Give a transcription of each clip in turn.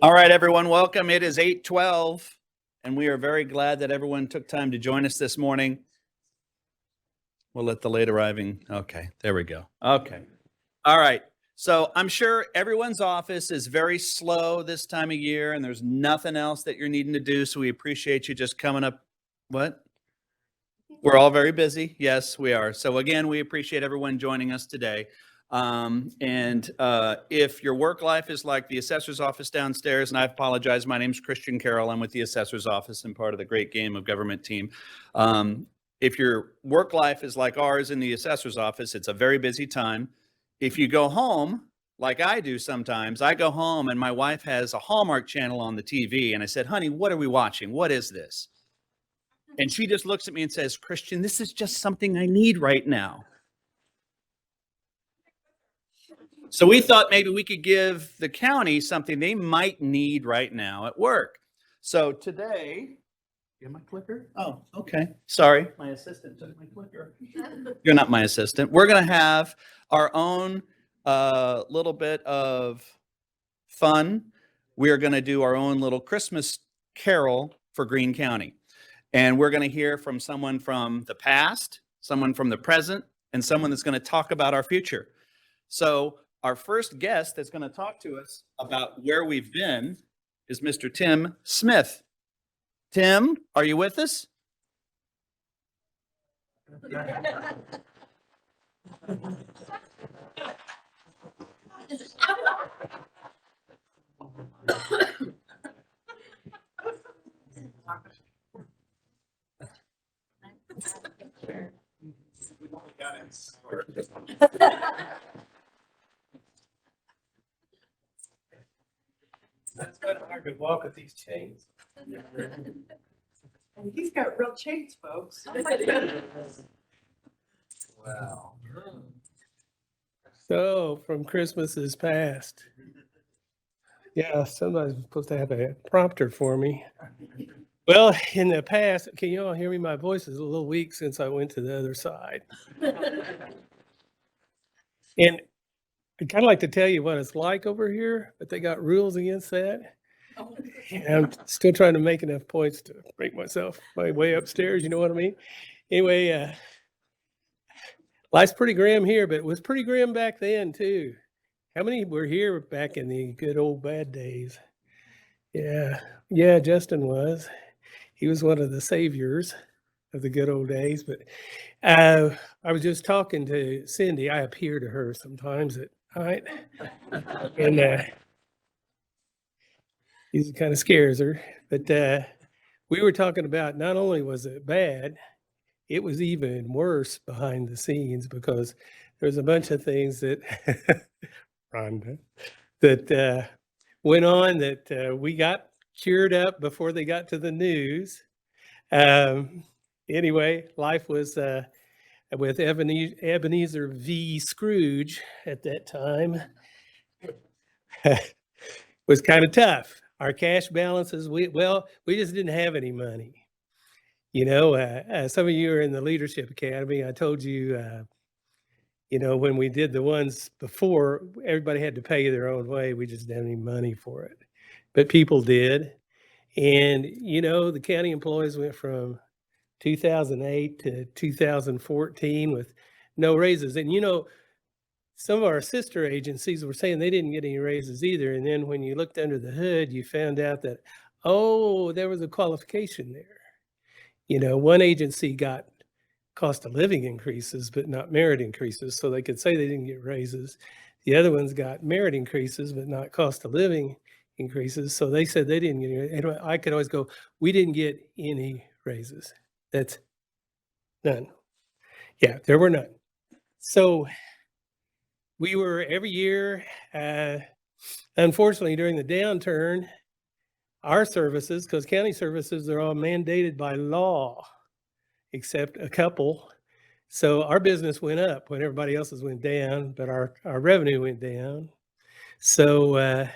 All right, everyone, welcome. It is 8:12, and we are very glad that everyone took time to join us this morning. We'll let the late arriving. Okay, there we go. Okay. All right. So I'm sure everyone's office is very slow this time of year, and there's nothing else that you're needing to do. So we appreciate you just coming up. What? We're all very busy. Yes, we are. So again, we appreciate everyone joining us today. If your work life is like the assessor's office downstairs, and I apologize, my name's Christian Carroll. I'm with the assessor's office and part of the Great Game of Government team. If your work life is like ours in the assessor's office, it's a very busy time. If you go home, like I do sometimes, I go home and my wife has a Hallmark channel on the TV, and I said, honey, what are we watching? What is this? And she just looks at me and says, Christian, this is just something I need right now. So we thought maybe we could give the county something they might need right now at work. So today, you have my clicker? Oh, okay. Sorry, my assistant took my clicker. You're not my assistant. We're going to have our own little bit of fun. We are going to do our own little Christmas carol for Greene County. And we're going to hear from someone from the past, someone from the present, and someone that's going to talk about our future. So our first guest that's going to talk to us about where we've been is Mr. Tim Smith. Tim, are you with us? That's kind of hard to walk with these chains. He's got real chains, folks. Wow. So from Christmases past. Yeah, somebody's supposed to have a prompter for me. Well, in the past, can you all hear me? My voice is a little weak since I went to the other side. And I'd kind of like to tell you what it's like over here, but they got rules against that. And I'm still trying to make enough points to break myself my way upstairs. You know what I mean? Anyway, life's pretty grim here, but it was pretty grim back then too. How many were here back in the good old bad days? Yeah, Justin was. He was one of the saviors of the good old days. But I was just talking to Cindy. I appear to her sometimes at night, and he kind of scares her. But we were talking about not only was it bad, it was even worse behind the scenes because there's a bunch of things that Rhonda, that went on that we got cured up before they got to the news. Anyway, life was with Ebenezer V. Scrooge at that time was kind of tough. Our cash balances, we just didn't have any money. You know, some of you are in the Leadership Academy. I told you, when we did the ones before, everybody had to pay their own way. We just didn't have any money for it. But people did. And, the county employees went from 2008 to 2014 with no raises. And, some of our sister agencies were saying they didn't get any raises either. And then when you looked under the hood, you found out that, there was a qualification there. One agency got cost of living increases, but not merit increases. So they could say they didn't get raises. The other ones got merit increases, but not cost of living increases. So they said they didn't get any. And I could always go, we didn't get any raises. That's none. Yeah, there were none. So we were every year, unfortunately, during the downturn, our services, because county services are all mandated by law, except a couple. So our business went up when everybody else's went down, but our revenue went down. So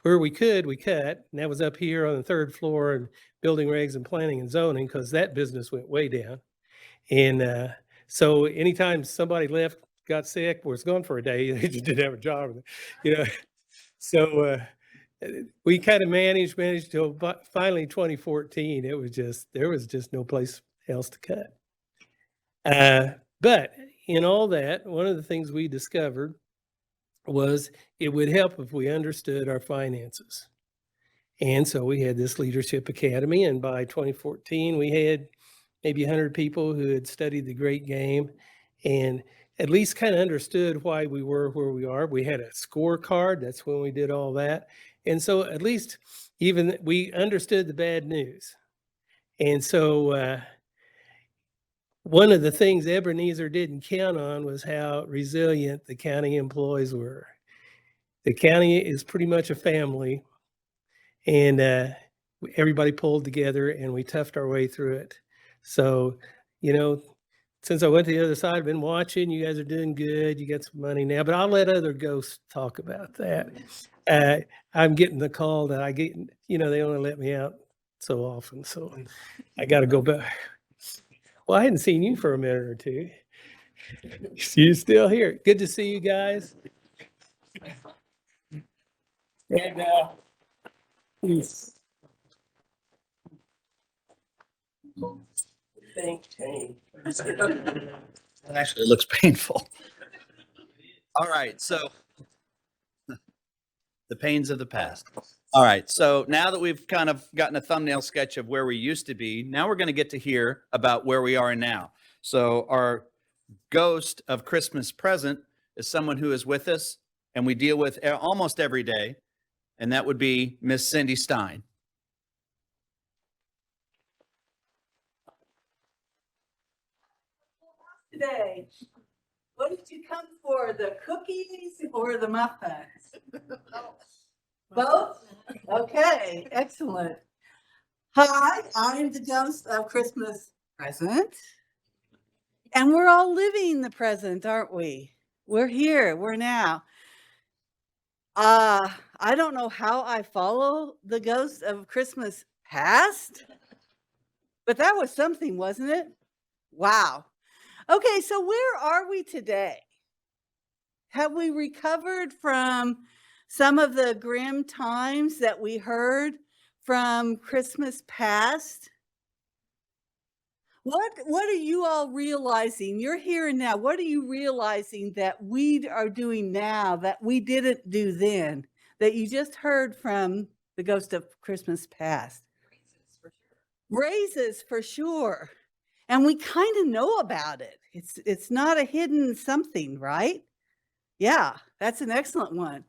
where we could, we cut. And that was up here on the third floor and building regs and planning and zoning, because that business went way down. And so anytime somebody left, got sick, was gone for a day, they just didn't have a job. So we kind of managed till finally 2014. There was just no place else to cut. But in all that, one of the things we discovered was it would help if we understood our finances. And so we had this leadership academy, and by 2014, we had maybe 100 people who had studied the great game and at least kind of understood why we were where we are. We had a scorecard. That's when we did all that. And so at least even we understood the bad news. And so one of the things Ebenezer didn't count on was how resilient the county employees were. The county is pretty much a family, and everybody pulled together and we toughed our way through it. So, since I went to the other side, I've been watching. You guys are doing good. You got some money now, but I'll let other ghosts talk about that. I'm getting the call that I get, they only let me out so often. So I got to go back. Well, I hadn't seen you for a minute or two. You still here. Good to see you guys. And Actually, it looks painful. All right, so the pains of the past. All right, so now that we've kind of gotten a thumbnail sketch of where we used to be, now we're going to get to hear about where we are now. So our ghost of Christmas present is someone who is with us and we deal with almost every day, and that would be Miss Cindy Stein. Today, what did you come for, the cookies or the muffins? Both? Okay, excellent. Hi, I'm the ghost of Christmas present. And we're all living the present, aren't we? We're here, we're now. I don't know how I follow the ghost of Christmas past, but that was something, wasn't it? Wow. Okay, so where are we today? Have we recovered from some of the grim times that we heard from Christmas past? What are you all realizing? You're here and now. What are you realizing that we are doing now that we didn't do then, that you just heard from the ghost of Christmas past? Raises for sure. And we kind of know about it. It's not a hidden something, right? Yeah, that's an excellent one.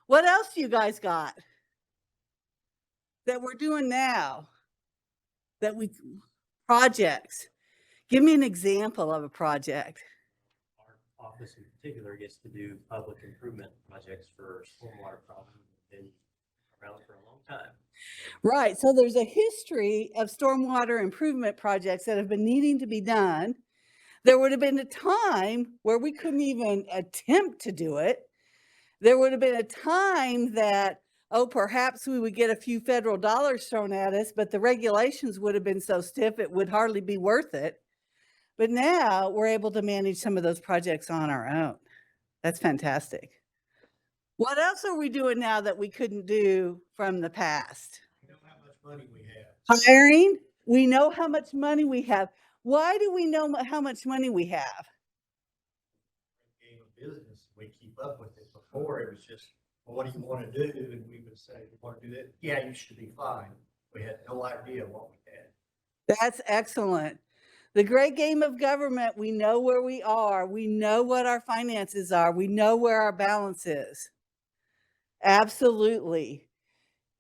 What else you guys got that we're doing now? Projects. Give me an example of a project. Our office in particular gets to do public improvement projects for stormwater problems that have been around for a long time. Right. So there's a history of stormwater improvement projects that have been needing to be done. There would have been a time where we couldn't even attempt to do it. There would have been a time that, perhaps we would get a few federal dollars thrown at us, but the regulations would have been so stiff it would hardly be worth it. But now we're able to manage some of those projects on our own. That's fantastic. What else are we doing now that we couldn't do from the past? We know how much money we have. Hiring. We know how much money we have. Why do we know how much money we have? Game of business, we keep up with it. Before it was just, well, what do you want to do? And we would say, you want to do that? Yeah, you should be fine. We had no idea what we had. That's excellent. The great game of government, we know where we are. We know what our finances are. We know where our balance is. Absolutely.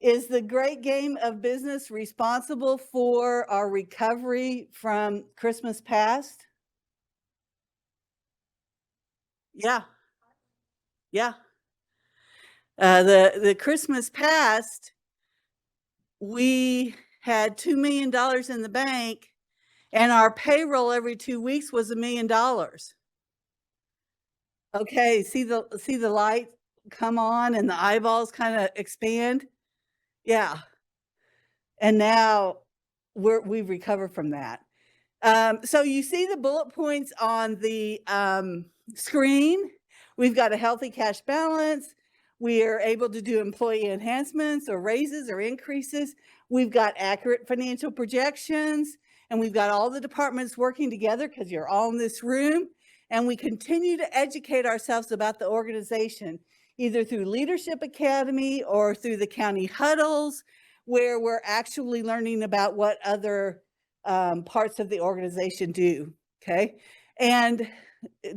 Is the great game of business responsible for our recovery from Christmas past? Yeah. Yeah. The Christmas past, we had $2 million in the bank, and our payroll every 2 weeks was $1 million. Okay, see the light come on and the eyeballs kind of expand? Yeah. And now we've recovered from that. So you see the bullet points on the screen. We've got a healthy cash balance. We are able to do employee enhancements or raises or increases. We've got accurate financial projections, and we've got all the departments working together because you're all in this room. And we continue to educate ourselves about the organization, either through Leadership Academy or through the county huddles, where we're actually learning about what other parts of the organization do. Okay. And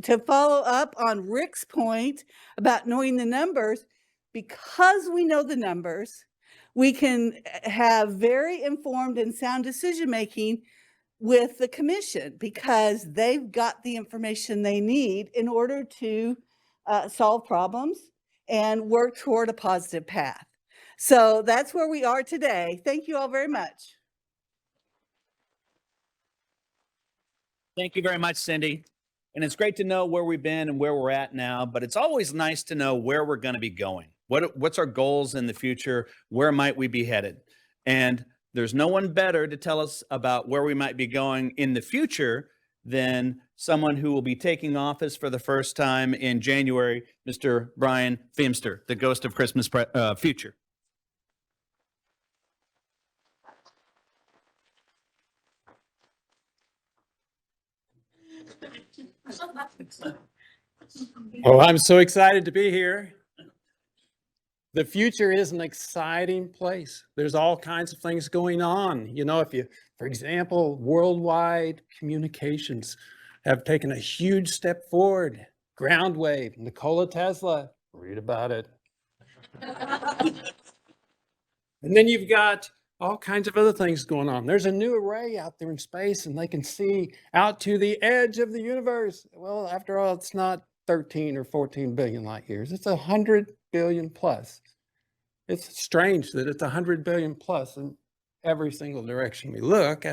to follow up on Rick's point about knowing the numbers, because we know the numbers, we can have very informed and sound decision making with the commission because they've got the information they need in order to solve problems and work toward a positive path. So that's where we are today. Thank you all very much. Thank you very much, Cindy. And it's great to know where we've been and where we're at now, but it's always nice to know where we're going to be going. What's our goals in the future? Where might we be headed? And there's no one better to tell us about where we might be going in the future than someone who will be taking office for the first time in January, Mr. Brian Feimster, the ghost of Christmas future. Oh, I'm so excited to be here. The future is an exciting place. There's all kinds of things going on. You know, for example, worldwide communications have taken a huge step forward. Ground wave, Nikola Tesla, read about it. And then you've got all kinds of other things going on. There's a new array out there in space and they can see out to the edge of the universe. Well, after all, it's not 13 or 14 billion light years. It's 100 billion plus. It's strange that it's 100 billion plus in every single direction we look.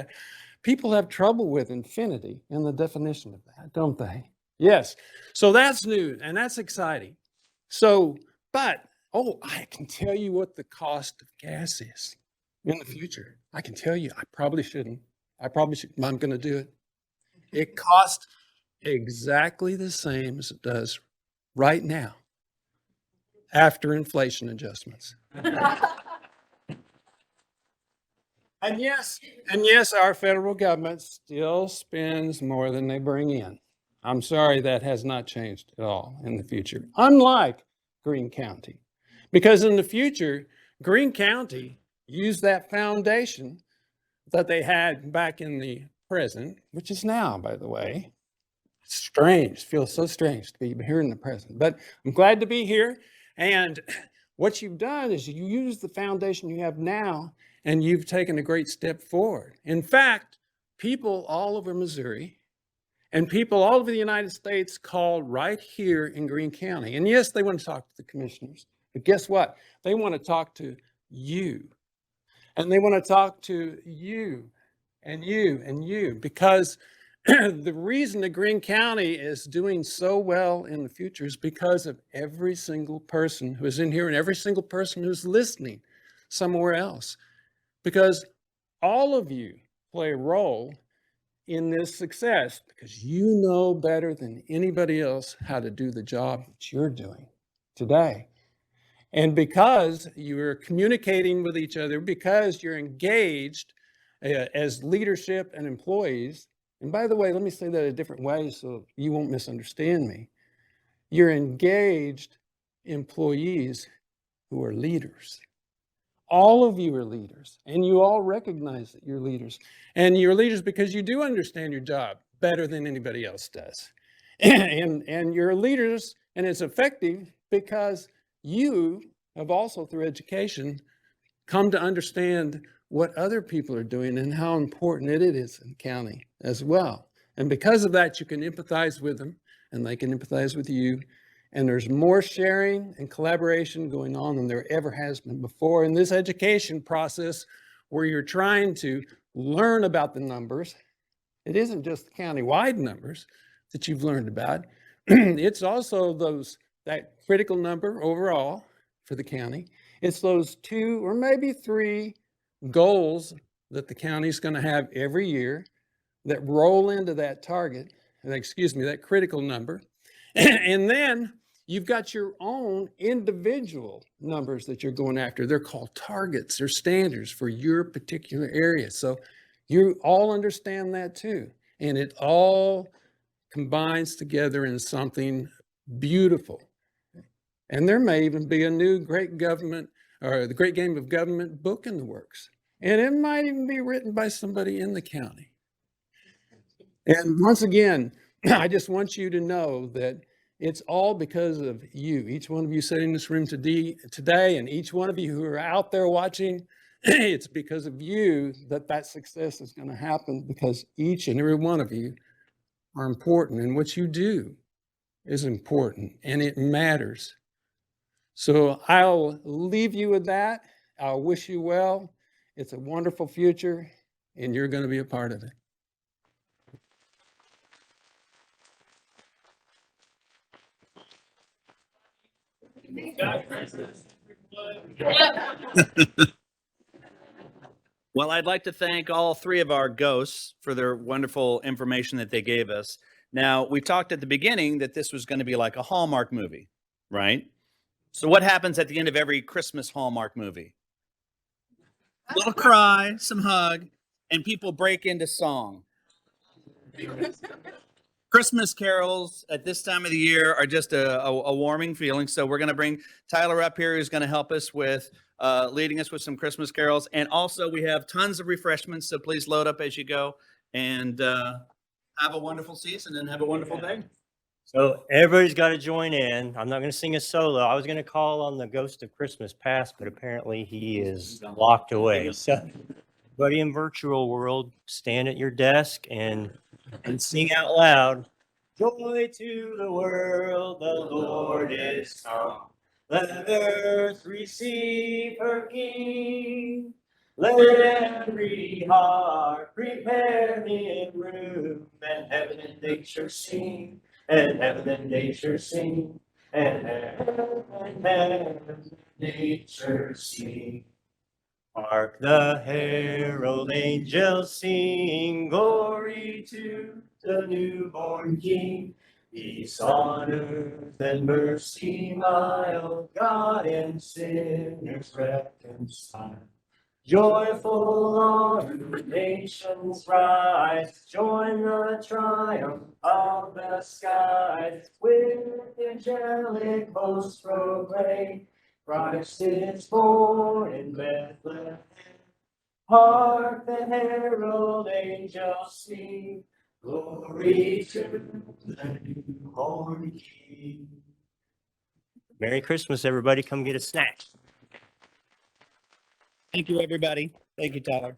People have trouble with infinity and the definition of that, don't they? Yes. So that's new and that's exciting. So, I can tell you what the cost of gas is in the future. I can tell you, I probably shouldn't. I'm going to do it. It costs exactly the same as it does right now after inflation adjustments. And yes, our federal government still spends more than they bring in. I'm sorry, that has not changed at all in the future, unlike Greene County. Because in the future, Greene County used that foundation that they had back in the present, which is now, by the way. It's strange, feels so strange to be here in the present, but I'm glad to be here. And what you've done is you use the foundation you have now, and you've taken a great step forward. In fact, people all over Missouri and people all over the United States call right here in Greene County. And yes, they want to talk to the commissioners, but guess what? They want to talk to you. And they want to talk to you and you and you, because the reason that Greene County is doing so well in the future is because of every single person who is in here and every single person who's listening somewhere else. Because all of you play a role in this success because you know better than anybody else how to do the job that you're doing today. And because you're communicating with each other, because you're engaged as leadership and employees, and by the way, let me say that a different way so you won't misunderstand me. You're engaged employees who are leaders. All of you are leaders, and you all recognize that you're leaders. And you're leaders because you do understand your job better than anybody else does. And you're leaders, and it's effective because you have also, through education, come to understand what other people are doing and how important it is in the county as well. And because of that, you can empathize with them, and they can empathize with you. And there's more sharing and collaboration going on than there ever has been before in this education process where you're trying to learn about the numbers. It isn't just the county-wide numbers that you've learned about. It's also that critical number overall for the county. It's those 2 or maybe 3 goals that the county is going to have every year that roll into that target, that critical number. And then You've got your own individual numbers that you're going after. They're called targets or standards for your particular area. So you all understand that too. And it all combines together in something beautiful. And there may even be a new great government or the Great Game of Government book in the works. And it might even be written by somebody in the county. And once again, I just want you to know that it's all because of you, each one of you sitting in this room today, and each one of you who are out there watching. It's because of you that that success is going to happen, because each and every one of you are important, and what you do is important, and it matters. So I'll leave you with that. I'll wish you well. It's a wonderful future, and you're going to be a part of it. Well, I'd like to thank all three of our ghosts for their wonderful information that they gave us. Now, we talked at the beginning that this was going to be like a Hallmark movie, right? So what happens at the end of every Christmas Hallmark movie? A little cry, some hug, and people break into song. Christmas carols at this time of the year are just a warming feeling. So we're going to bring Tyler up here, who's going to help us with leading us with some Christmas carols. And also we have tons of refreshments. So please load up as you go, and have a wonderful season and have a wonderful day. So everybody's got to join in. I'm not going to sing a solo. I was going to call on the Ghost of Christmas Past, but apparently he is locked away. So everybody in virtual world, stand at your desk and sing out loud. Joy to the world, the Lord is come. Let earth receive her King. Let every heart prepare him room, and heaven and nature sing, and heaven and nature sing, and heaven and nature sing. Hark the herald angels sing, glory to the newborn King. Peace on earth and mercy mild, God and sinners reconciled. Joyful all the nations rise, join the triumph of the skies. With angelic hosts proclaim, Christ is born in Bethlehem. Hark the herald angels sing, glory to the newborn King. Merry Christmas, everybody. Come get a snack. Thank you, everybody. Thank you, Tyler.